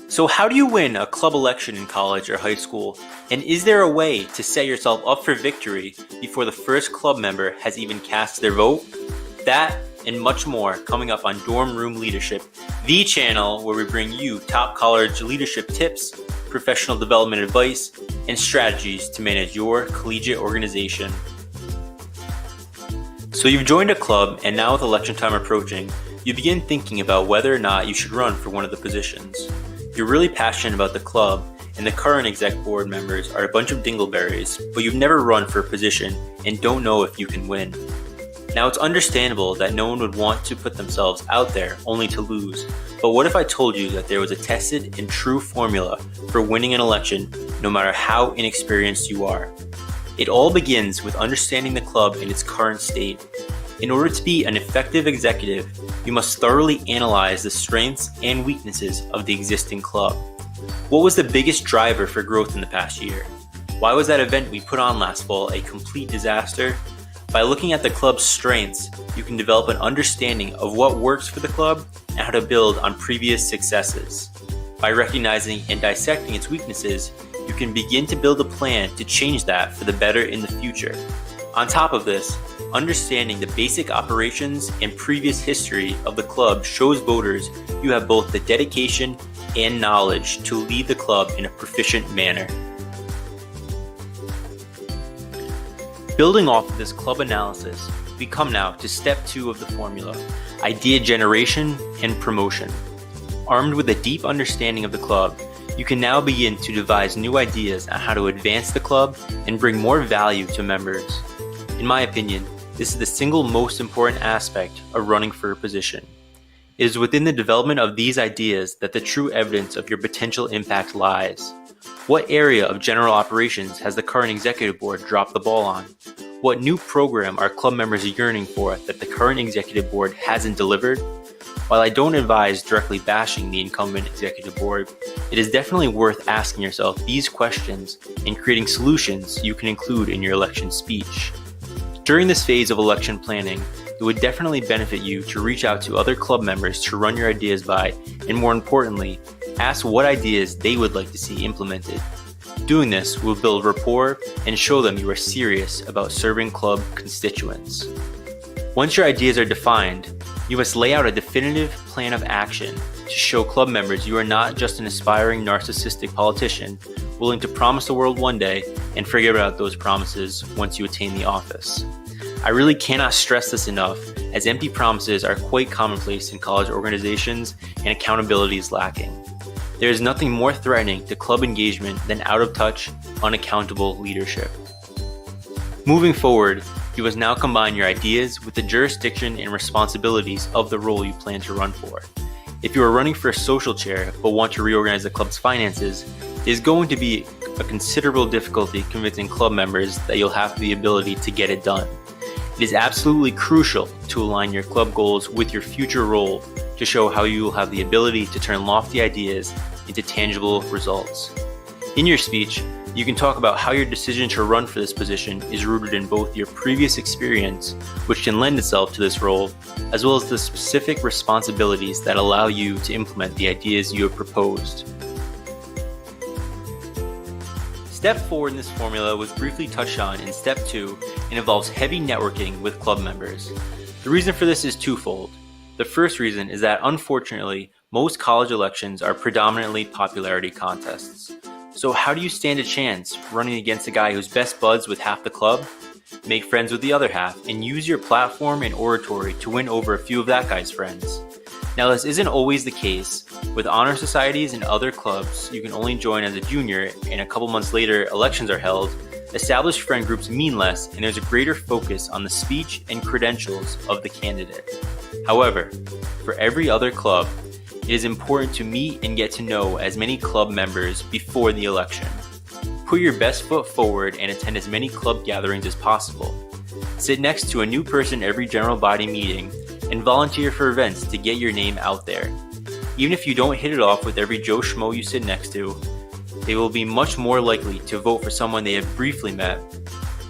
So how do you win a club election in college or high school? And is there a way to set yourself up for victory before the first club member has even cast their vote? That and much more coming up on Dorm Room Leadership, the channel where we bring you top college leadership tips, professional development advice, and strategies to manage your collegiate organization. So you've joined a club, and now with election time approaching, you begin thinking about whether or not you should run for one of the positions. You're really passionate about the club, and the current exec board members are a bunch of dingleberries, but you've never run for a position and don't know if you can win. Now, it's understandable that no one would want to put themselves out there only to lose, but what if I told you that there was a tested and true formula for winning an election, no matter how inexperienced you are? It all begins with understanding the club in its current state. In order to be an effective executive, you must thoroughly analyze the strengths and weaknesses of the existing club. What was the biggest driver for growth in the past year? Why was that event we put on last fall a complete disaster? By looking at the club's strengths, you can develop an understanding of what works for the club and how to build on previous successes. By recognizing and dissecting its weaknesses, you can begin to build a plan to change that for the better in the future. On top of this, understanding the basic operations and previous history of the club shows voters you have both the dedication and knowledge to lead the club in a proficient manner. Building off of this club analysis, we come now to step 2 of the formula, idea generation and promotion. Armed with a deep understanding of the club, you can now begin to devise new ideas on how to advance the club and bring more value to members. In my opinion, this is the single most important aspect of running for a position. It is within the development of these ideas that the true evidence of your potential impact lies. What area of general operations has the current executive board dropped the ball on? What new program are club members yearning for that the current executive board hasn't delivered? While I don't advise directly bashing the incumbent executive board, it is definitely worth asking yourself these questions and creating solutions you can include in your election speech. During this phase of election planning, it would definitely benefit you to reach out to other club members to run your ideas by, and more importantly, ask what ideas they would like to see implemented. Doing this will build rapport and show them you are serious about serving club constituents. Once your ideas are defined, you must lay out a definitive plan of action to show club members you are not just an aspiring narcissistic politician willing to promise the world one day and forget about those promises once you attain the office. I really cannot stress this enough, as empty promises are quite commonplace in college organizations and accountability is lacking. There is nothing more threatening to club engagement than out-of-touch, unaccountable leadership. Moving forward, you must now combine your ideas with the jurisdiction and responsibilities of the role you plan to run for. If you are running for a social chair but want to reorganize the club's finances, it is going to be a considerable difficulty convincing club members that you'll have the ability to get it done. It is absolutely crucial to align your club goals with your future role to show how you will have the ability to turn lofty ideas into tangible results. In your speech, you can talk about how your decision to run for this position is rooted in both your previous experience, which can lend itself to this role, as well as the specific responsibilities that allow you to implement the ideas you have proposed. Step 4 in this formula was briefly touched on in Step 2 and involves heavy networking with club members. The reason for this is twofold. The first reason is that unfortunately, most college elections are predominantly popularity contests. So how do you stand a chance running against a guy who's best buds with half the club? Make friends with the other half and use your platform and oratory to win over a few of that guy's friends. Now, this isn't always the case. With honor societies and other clubs, you can only join as a junior, and a couple months later, elections are held. Established friend groups mean less, and there's a greater focus on the speech and credentials of the candidate. However, for every other club, it is important to meet and get to know as many club members before the election. Put your best foot forward and attend as many club gatherings as possible. Sit next to a new person every general body meeting and volunteer for events to get your name out there. Even if you don't hit it off with every Joe Schmo you sit next to, they will be much more likely to vote for someone they have briefly met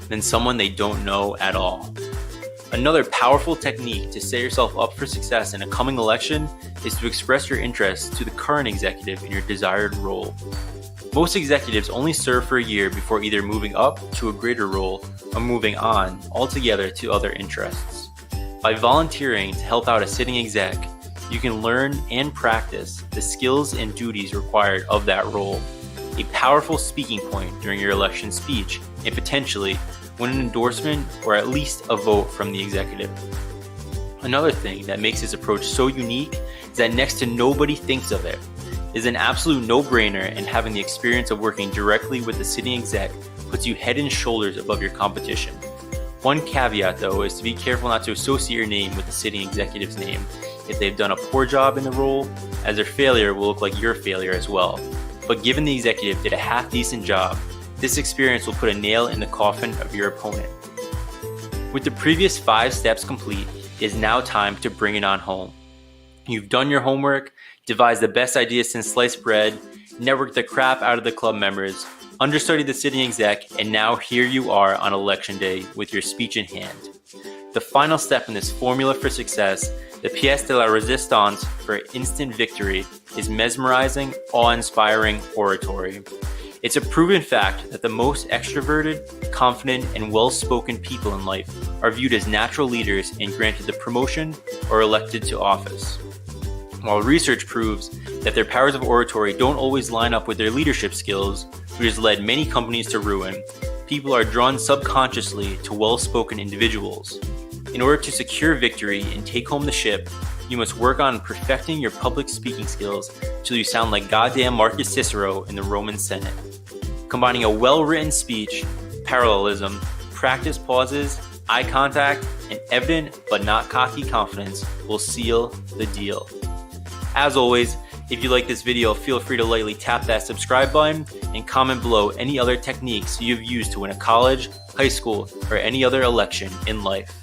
than someone they don't know at all. Another powerful technique to set yourself up for success in a coming election is to express your interest to the current executive in your desired role. Most executives only serve for a year before either moving up to a greater role or moving on altogether to other interests. By volunteering to help out a sitting exec, you can learn and practice the skills and duties required of that role, a powerful speaking point during your election speech, and potentially win an endorsement or at least a vote from the executive. Another thing that makes this approach so unique is that next to nobody thinks of it. It is an absolute no-brainer, and having the experience of working directly with the sitting exec puts you head and shoulders above your competition. One caveat though is to be careful not to associate your name with the sitting executive's name if they've done a poor job in the role, as their failure will look like your failure as well. But given the executive did a half-decent job, this experience will put a nail in the coffin of your opponent. With the previous 5 steps complete, it is now time to bring it on home. You've done your homework, devised the best ideas since sliced bread, networked the crap out of the club members, understudied the sitting exec, and now here you are on election day with your speech in hand. The final step in this formula for success, the pièce de la résistance for instant victory, is mesmerizing, awe-inspiring oratory. It's a proven fact that the most extroverted, confident, and well-spoken people in life are viewed as natural leaders and granted the promotion or elected to office. While research proves that their powers of oratory don't always line up with their leadership skills, which has led many companies to ruin, people are drawn subconsciously to well-spoken individuals. In order to secure victory and take home the ship, you must work on perfecting your public speaking skills till you sound like goddamn Marcus Cicero in the Roman Senate. Combining a well-written speech, parallelism, practice pauses, eye contact, and evident but not cocky confidence will seal the deal. As always, if you like this video, feel free to lightly tap that subscribe button and comment below any other techniques you've used to win a college, high school, or any other election in life.